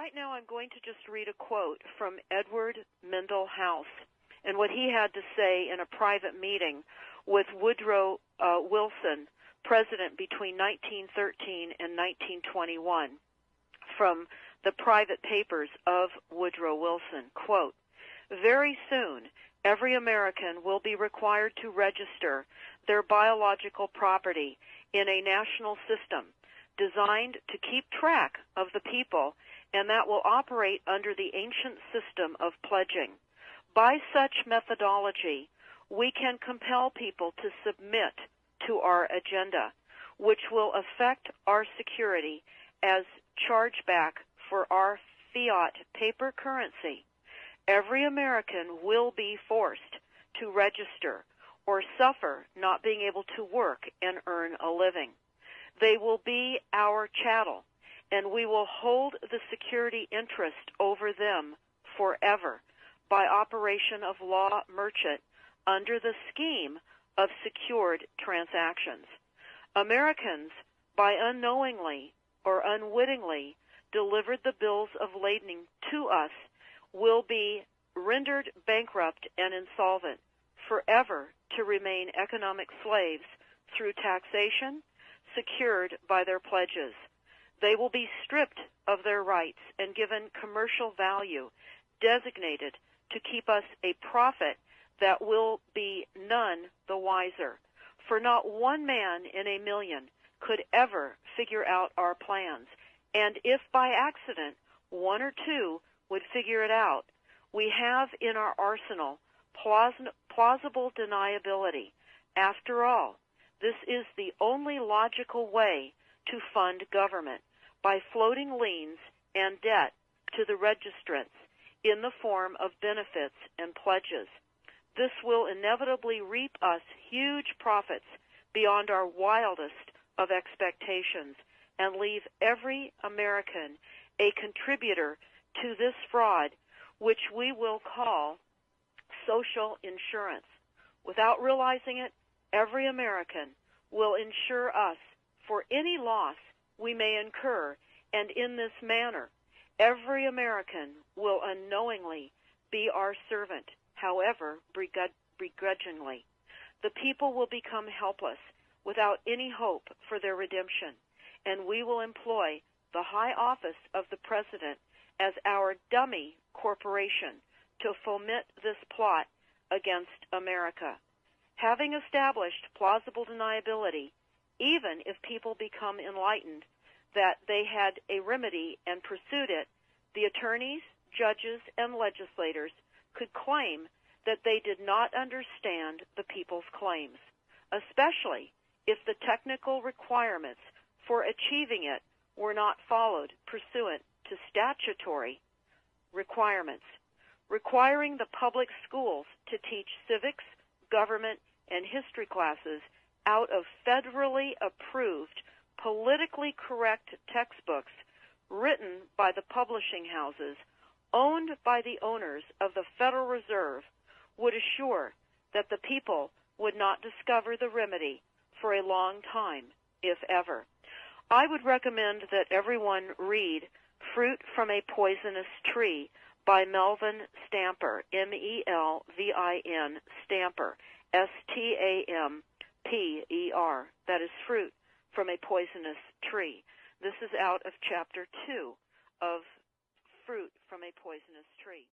right now I'm going to just read a quote from Edward Mandell House and what he had to say in a private meeting with Woodrow Wilson, president between 1913 and 1921, from the private papers of Woodrow Wilson. Quote, "Very soon, every American will be required to register their biological property in a national system designed to keep track of the people, and that will operate under the ancient system of pledging. By such methodology, we can compel people to submit to our agenda, which will affect our security as chargeback for our fiat paper currency. Every American will be forced to register or suffer not being able to work and earn a living. They will be our chattel, and we will hold the security interest over them forever by operation of law merchant under the scheme of secured transactions. Americans, by unknowingly or unwittingly delivered the bills of lading to us, will be rendered bankrupt and insolvent, forever to remain economic slaves through taxation secured by their pledges. They will be stripped of their rights and given commercial value designated to keep us a profit that will be none the wiser. For not one man in a million could ever figure out our plans, and if by accident one or two would figure it out, we have in our arsenal plausible deniability. After all, this is the only logical way to fund government, by floating liens and debt to the registrants in the form of benefits and pledges. This will inevitably reap us huge profits beyond our wildest of expectations and leave every American a contributor to this fraud, which we will call social insurance. Without realizing it, every American will insure us for any loss we may incur, and in this manner, every American will unknowingly be our servant, however begrudgingly. The people will become helpless without any hope for their redemption, and we will employ the high office of the President as our dummy corporation to foment this plot against America. Having established plausible deniability, even if people become enlightened that they had a remedy and pursued it, the attorneys, judges, and legislators could claim that they did not understand the people's claims, especially if the technical requirements for achieving it were not followed pursuant to statutory requirements, requiring the public schools to teach civics, government, and history classes out of federally approved, politically correct textbooks written by the publishing houses owned by the owners of the Federal Reserve would assure that the people would not discover the remedy for a long time, if ever. I would recommend that everyone read Fruit from a Poisonous Tree by Melvin Stamper, M-E-L-V-I-N, Stamper, S-T-A-M-P-E-R. That is Fruit from a Poisonous Tree. This is out of Chapter 2 of Fruit from a Poisonous Tree.